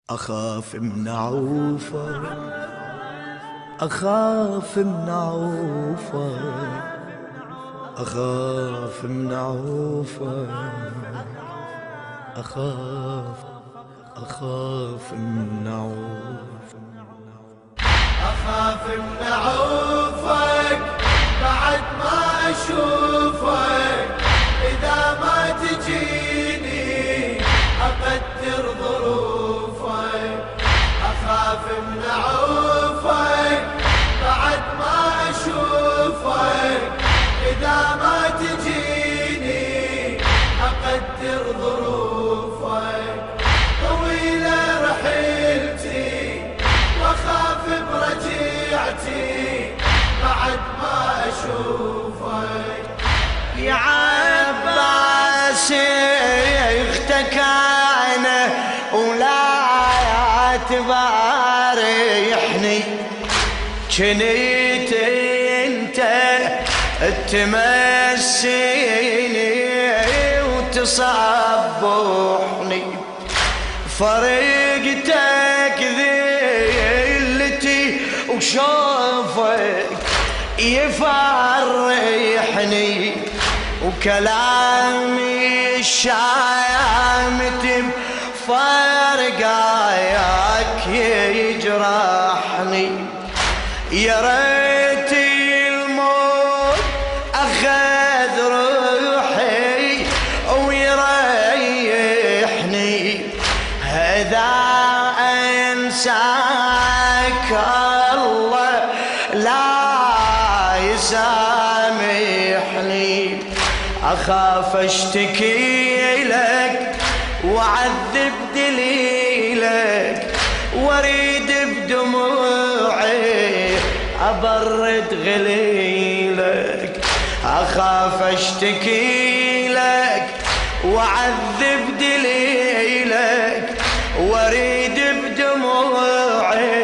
أخاف من عوفة، أخاف من عوفة، أخاف من عوفة، أخاف من عوفة، أخاف من عوفك بعد ما أشوفك، إذا ما تجيني أقدر ظروفك. أخاف من عوفك بعد ما أشوفك، إذا ما تجيني أقدر ظروفك. طويلة رحلتي وأخاف برجيعتي بعد ما أشوفك. يا عباس اختك أنا ولا تبارحني، جنيت انت تمسيني وتصبحني، فرقتك ذلتي وشوفك يفرحني، وكلامي الشامت بفرقاك يجرحني. يا ريت الموت أخذ روحي ويريحني، هذا أنساك الله لا يسامحني. أخاف أشتكي لك وأعذب دليلك، وأريد بدموعي أبرد غليلك. أخاف أشتكي لك وأعذب دليلك، وأريد بدموعي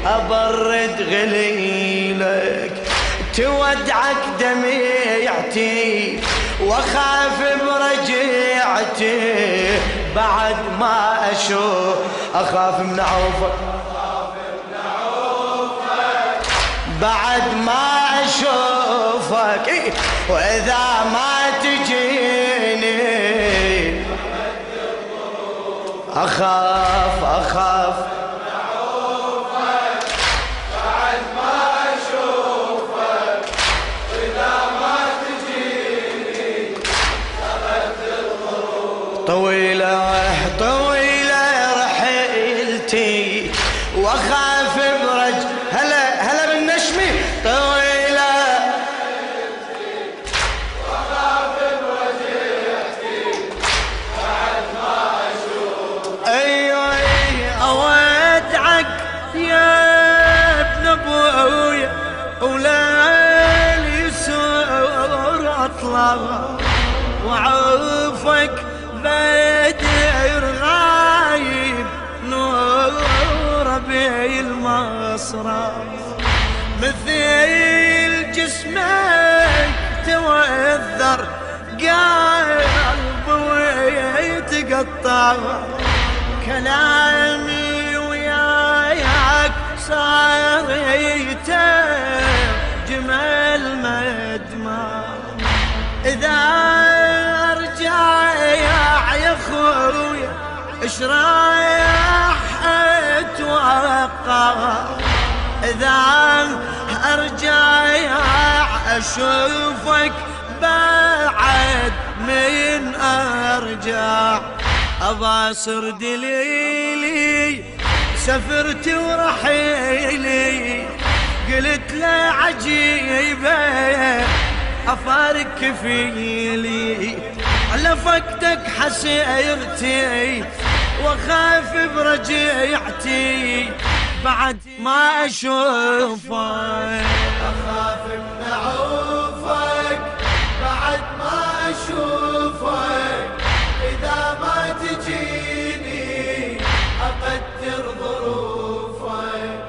أبرد غليلك. تودعك دميعتي وأخاف برجيعتي بعد ما أشوف. أخاف من عوفك بعد ما أشوفك، وإذا ما تجيني أخاف طويلة رحلتي وأخاف هلا بالنشمي. طويلة وأخاف برجيعتي بعد ما أشوفك. أيوة أودعك يا ابن أبويا، وليل يسور أطلع وعوفك بدر غايب، نور بالمصرع مثل جسمك توذر، قلبي يتقطع. كلامي وياك صار يترجمل مدمع، إذا أرجع يا خويا إيش رايح أتوقع، إذا أرجع أشوفك بعد من أرجع. أباصر دليلي سفرت ورحيلي، قلت له عجيبة أفارق كفيلي، على فقدك حسيرتي وأخاف برجيعتي بعد ما أشوفك. أخاف من عوفك بعد ما أشوفك، إذا ما تجيني أقدر ظروفك.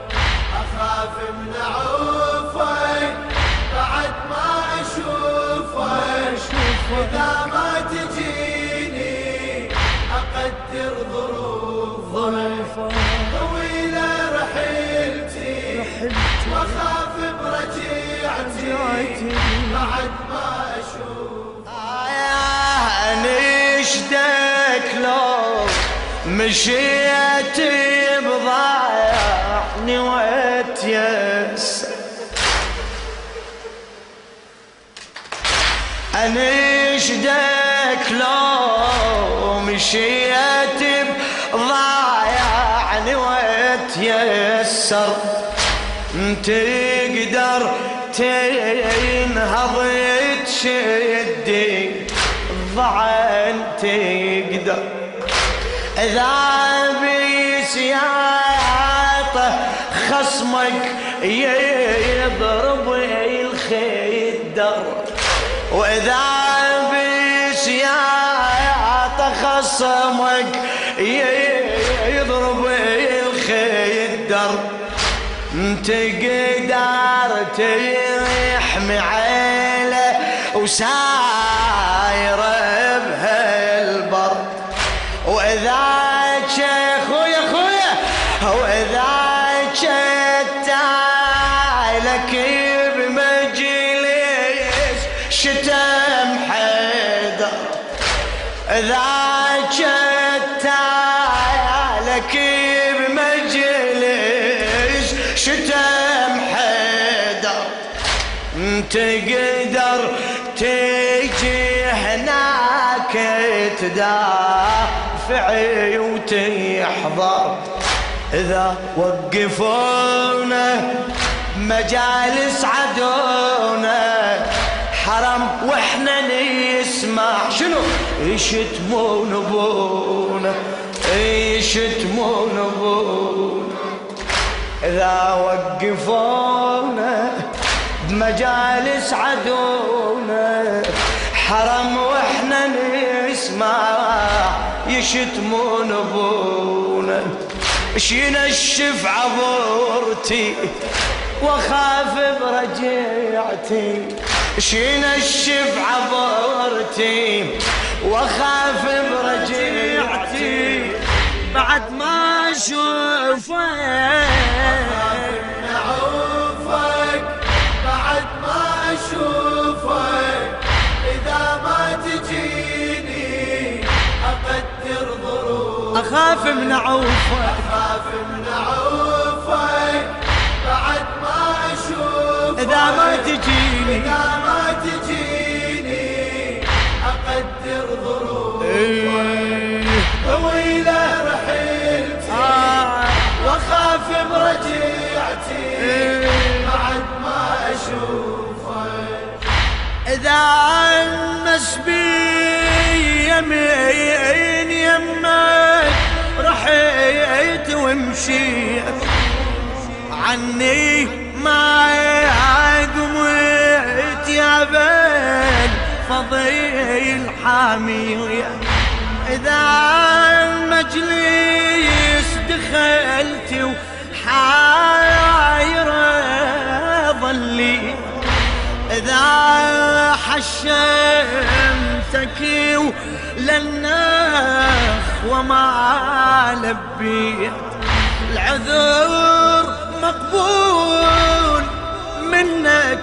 أخاف من عوفك بعد ما أشوفك، إذا ما تجيني أقدر ظروفك. طويلة رحلتي وأخاف برجيعتي بعد ما أشوف. نشدك لو مشيت بضايعني واتيسر، انشدك لو مشيت بضايعني واتيسر، تقدر تنهض تشدي الضعن، تقدر إذا بسياطه خصمك يضرب الخدر، وإذا بسياطه خصمك يضرب الخدر، تقدر تحمي عيله وساير بهالبر، وإذا خويا وإذا شتالك بمجلس شتم حيدر، إذا شتالك بمجلس شتم حيدر، تقدر تيجي هناك تدافعي وتحضر، إذا وقفونا مجالس عدونا حرم واحنا نسمع شنو يشتمون ابونا، يشتمون ابونا، إذا وقفونا بمجالس عدونا حرم واحنا نسمع يشتمون ابونا، شينشف عبورتي واخاف برجيعتي، شينشف عبورتي واخاف برجيعتي بعد ما اشوفك، نعوفك بعد ما اشوفك، اذا ما تجيني اقدر ظروفك، اخاف من عوفك، اخاف من عوفك بعد ما اشوفك، اذا ما تجيني اذا ما تجيني اقدر ظروفك، طويلة رحلتي واخاف برجيعتي بعد ما اشوفك، إذا أمس بي يمين يمك رحيت ومشيت عني ما قمت يا بن فضيل حامية، إذا المجلس دخلت وحايرة ظلي، إذا حشمتك وللنخ وما لبيت، العذر مقبول منك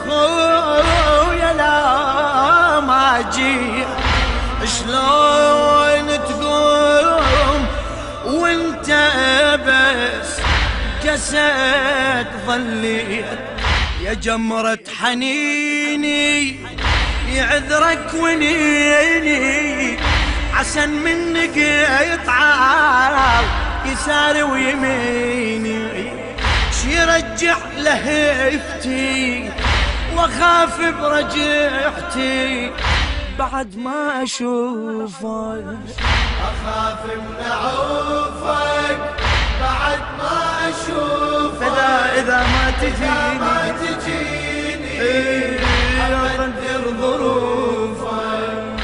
خويا لا ما جيت، شلون تقوم وانت بس جسد ظليت، يا جمرة حنيني يعذرك ونيني، عسن منك يطعال يسار ويميني، شيرجع لهفتي واخاف برجعتي بعد ما اشوفك، اخاف من عوفك بعد ما اشوفك، إذا ما تجيني ما تجيني اقدر ظروفك،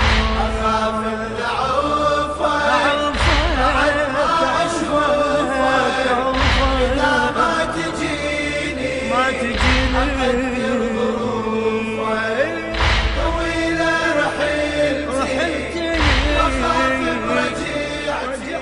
اخاف من عوفك بعد ما اشوفك، اذا ما تجيني اقدر ظروفك، طويلة رحلتي واخاف برجيعتي